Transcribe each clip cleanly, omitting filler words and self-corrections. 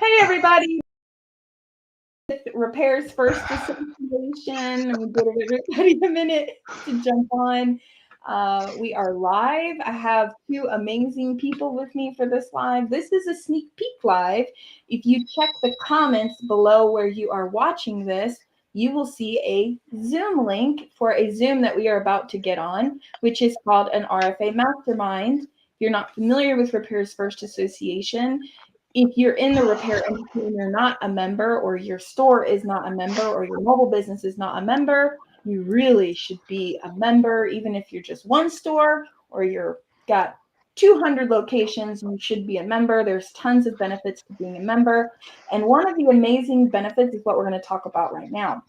Hey, everybody. Repairs First Association. We give everybody a minute to jump on. We are live. I have two amazing people with me for this live. This is a sneak peek live. If you check the comments below where you are watching this, you will see a Zoom link for a Zoom that we are about to get on, which is called an RFA Mastermind. If you're not familiar with Repairs First Association, if you're in the repair industry and you're not a member, or your store is not a member, or your mobile business is not a member, you really should be a member. Even if you're just one store or you're got 200 locations, you should be a member. There's tons of benefits to being a member. And one of the amazing benefits is what we're going to talk about right now.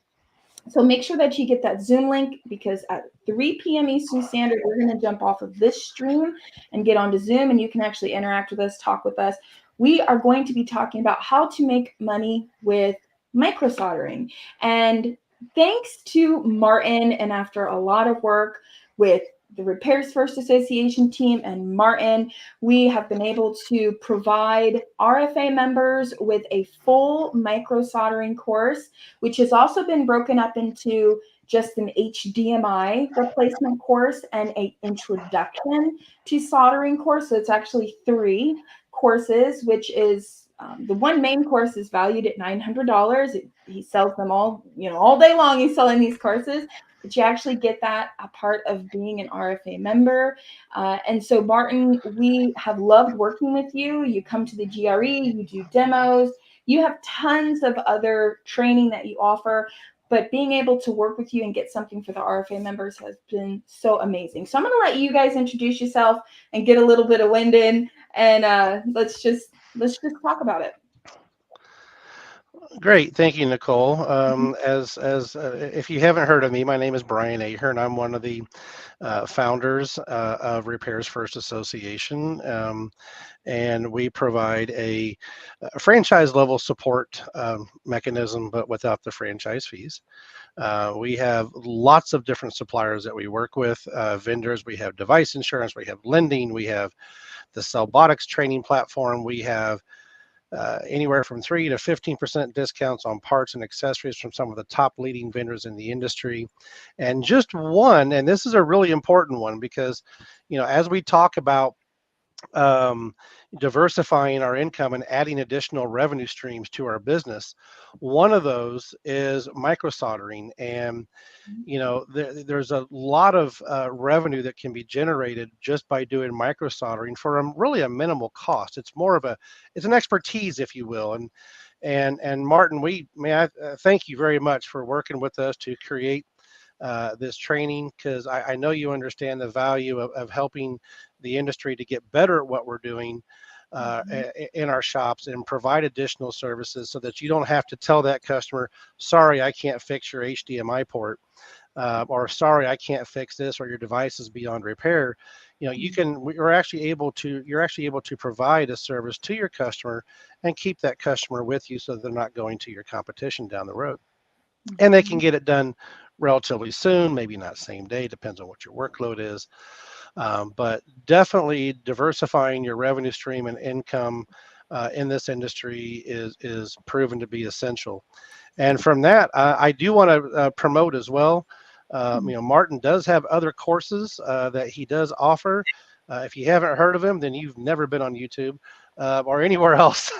So make sure that you get that Zoom link, because at 3 p.m. Eastern Standard, we're going to jump off of this stream and get onto Zoom, and you can actually interact with us, talk with us. We are going to be talking about how to make money with micro soldering. And thanks to Martin, and after a lot of work with the Repairs First Association team and Martin, we have been able to provide RFA members with a full micro soldering course, which has also been broken up into just an HDMI replacement course and an introduction to soldering course. So it's actually 3 courses, which is the one main course is valued at $900. He sells them all day long. He's selling these courses, but you actually get that a part of being an RFA member. And so, Martin, we have loved working with you. You come to the GRE, you do demos, you have tons of other training that you offer, but being able to work with you and get something for the RFA members has been so amazing. So I'm going to let you guys introduce yourself and get a little bit of wind in, and let's just talk about it. Great, thank you, Nicole. As if you haven't heard of me, my name is Brian Ahern. I'm one of the founders of Repairs First Association, and we provide a franchise level support mechanism, but without the franchise fees. We have lots of different suppliers that we work with, vendors. We have device insurance, we have lending, we have the Cellbotics training platform, we have anywhere from 3 to 15% discounts on parts and accessories from some of the top leading vendors in the industry. And just one, and this is a really important one, because, as we talk about diversifying our income and adding additional revenue streams to our business, one of those is micro soldering. And there's a lot of revenue that can be generated just by doing micro soldering for really a minimal cost. It's more of it's an expertise, if you will. And Martin, I thank you very much for working with us to create this training, because I know you understand the value of helping the industry to get better at what we're doing in our shops, and provide additional services so that you don't have to tell that customer, sorry, I can't fix your HDMI port, or sorry, I can't fix this, or your device is beyond repair. You're actually able to provide a service to your customer and keep that customer with you, so they're not going to your competition down the road. And they can get it done relatively soon, maybe not same day, depends on what your workload is. But definitely diversifying your revenue stream and income in this industry is proven to be essential. And from that, I do want to promote as well. Martin does have other courses that he does offer. If you haven't heard of him, then you've never been on YouTube or anywhere else.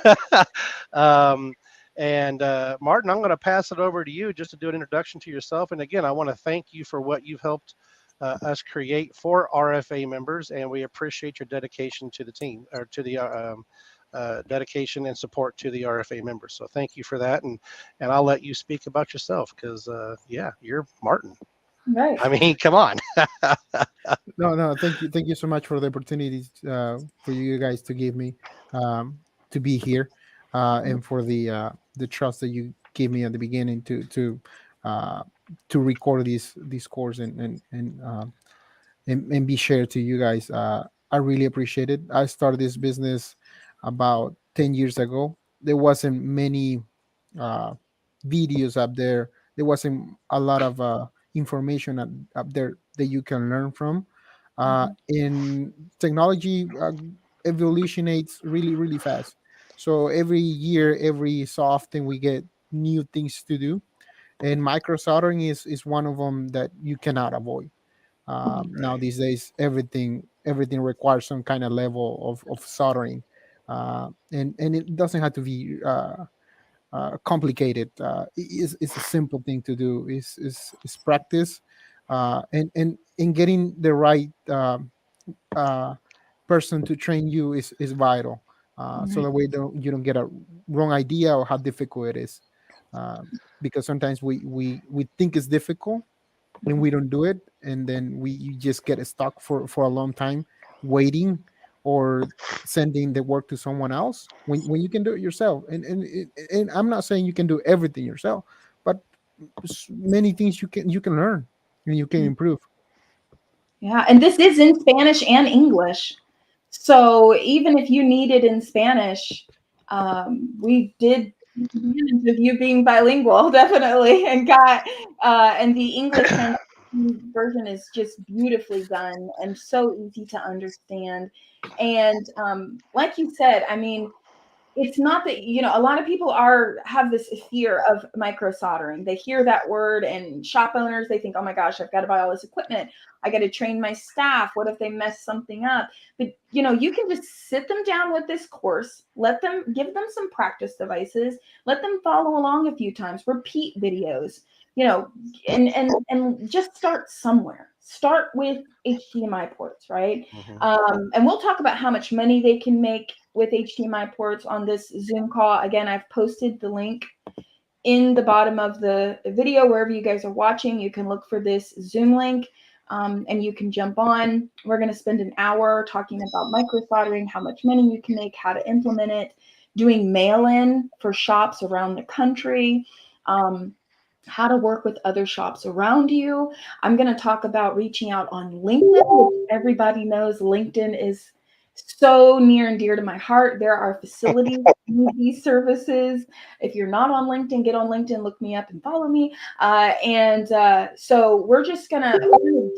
And Martin, I'm going to pass it over to you just to do an introduction to yourself. And again, I want to thank you for what you've helped us create for RFA members, and we appreciate your dedication to the team, or to the dedication and support to the RFA members. So thank you for that, and I'll let you speak about yourself, because you're Martin. Right. I mean, come on. No, thank you so much for the opportunity for you guys to give me to be here, and for the trust that you gave me at the beginning to record this course and be shared to you guys. I really appreciate it. I started this business about 10 years ago. There wasn't many uh, videos up there. There wasn't a lot of information up there that you can learn from. In technology evolutionates really, really fast. So every year, every so often, we get new things to do, and micro soldering is one of them that you cannot avoid. Now Right. these days, everything requires some kind of level of soldering, and it doesn't have to be complicated. It's a simple thing to do. Is practice, and in getting the right uh, person to train you is vital. So Right. that way you don't get a wrong idea of how difficult it is. Uh, because sometimes we think it's difficult and we don't do it, and then we you just get stuck for a long time waiting or sending the work to someone else when you can do it yourself. And I'm not saying you can do everything yourself, but many things you can learn and you can improve. Yeah, and this is in Spanish and English. So even if you need it in Spanish, we did take advantage of you being bilingual, definitely, and got and the English translation version is just beautifully done and so easy to understand. And like you said, I mean, it's not that, a lot of people have this fear of micro soldering. They hear that word, and shop owners, they think, oh my gosh, I've got to buy all this equipment, I got to train my staff, what if they mess something up? But you can just sit them down with this course, give them some practice devices, let them follow along a few times, repeat videos, you know and just start somewhere. Start with HDMI ports, right? Hmm. And we'll talk about how much money they can make with HDMI ports on this Zoom call. Again, I've posted the link in the bottom of the video wherever you guys are watching. You can look for this Zoom link, and you can jump on. We're going to spend an hour talking about micro soldering, how much money you can make, how to implement it, doing mail-in for shops around the country. How to work with other shops around you. I'm going to talk about reaching out on LinkedIn, which everybody knows LinkedIn is so near and dear to my heart. There are facilities that need these services. If you're not on LinkedIn, get on LinkedIn, look me up and follow me. So we're gonna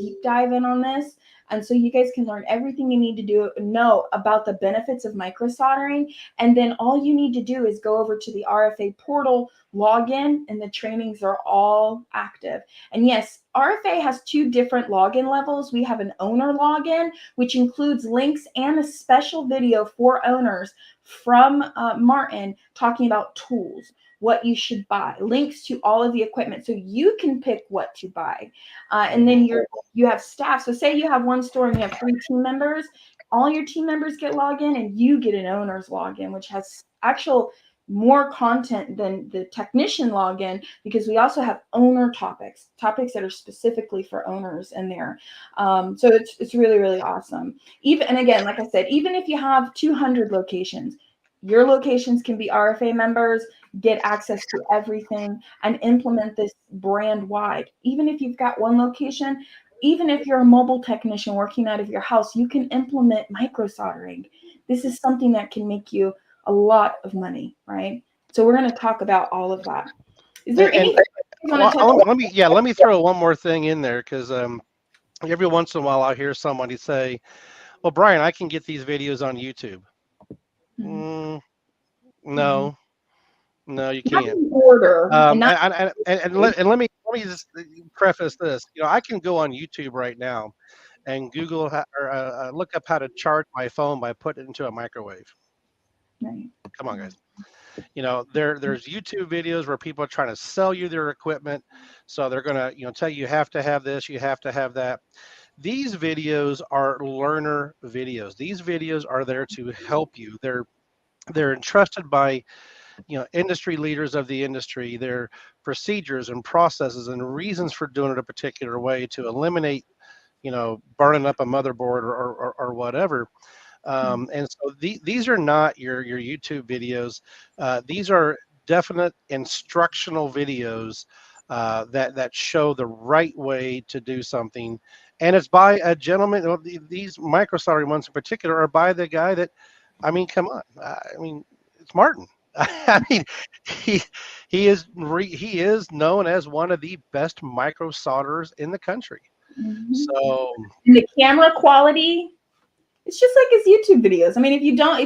deep dive in on this. And so you guys can learn everything you need to know about the benefits of micro soldering. And then all you need to do is go over to the RFA portal, log in, and the trainings are all active. And yes, RFA has two different login levels. We have an owner login, which includes links and a special video for owners from Martin talking about tools, what you should buy, links to all of the equipment so you can pick what to buy. And then you have staff. So say you have one store and you have 3 team members, all your team members get login and you get an owner's login, which has actual more content than the technician login, because we also have owner topics that are specifically for owners in there. So it's really, really awesome. And again, like I said, even if you have 200 locations, your locations can be RFA members, get access to everything, and implement this brand wide. Even if you've got one location, even if you're a mobile technician working out of your house, you can implement micro soldering. This is something that can make you a lot of money, right? So we're going to talk about all of that. Is there And anything you want to touch on? let me throw one more thing in there, because every once in a while I hear somebody say, "Well, Brian, I can get these videos on YouTube." Mm, Mhm. no, no, you Not can't. in order, and not Let me just preface this. I can go on YouTube right now and look up how to charge my phone by putting it into a microwave. right. Come on, guys. There's YouTube videos where people are trying to sell you their equipment, so they're gonna tell you have to have this, you have to have that. These videos are learner videos. These videos are there to help you. They're entrusted by industry leaders of the industry. Their procedures and processes and reasons for doing it a particular way to eliminate burning up a motherboard or whatever. And so these are not your YouTube videos. These are definite instructional videos that show the right way to do something. And it's by a gentleman. These micro soldering ones in particular are by the guy that, I mean, come on. I mean, it's Martin. I mean, he he is known as one of the best micro solderers in the country. Mhm. So And the camera quality It's just like his YouTube videos. I mean, if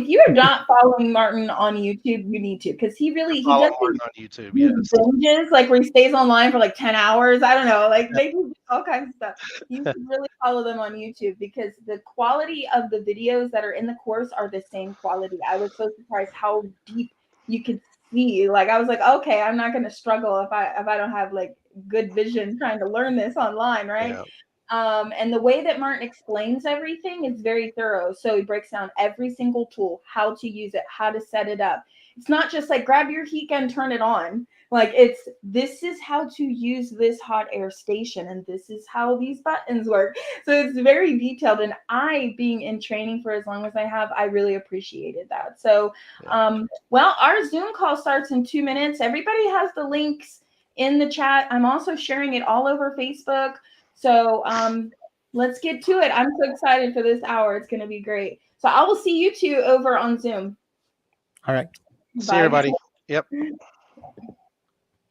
you are not following Martin on YouTube, you need to, because he does Follow Martin on YouTube. these Yes. binges, like where he stays online for like 10 hours. I don't know, like they do all kinds of stuff. You should really follow them on YouTube, because the quality of the videos that are in the course are the same quality. I was so surprised how deep you could see. Like I was like, okay, I'm not gonna struggle if I don't have like good vision trying to learn this online, right? Yeah. And the way that Martin explains everything is very thorough. So he breaks down every single tool, how to use it, how to set it up. It's not just like grab your heat gun, turn it on. Like this is how to use this hot air station, and this is how these buttons work. So it's very detailed. And I, being in training for as long as I have, I really appreciated that. So, well, our Zoom call starts in 2 minutes. Everybody has the links in the chat. I'm also sharing it all over Facebook. So let's get to it. I'm so excited for this hour. It's going to be great. So I will see you two over on Zoom. All right. See everybody. Yep.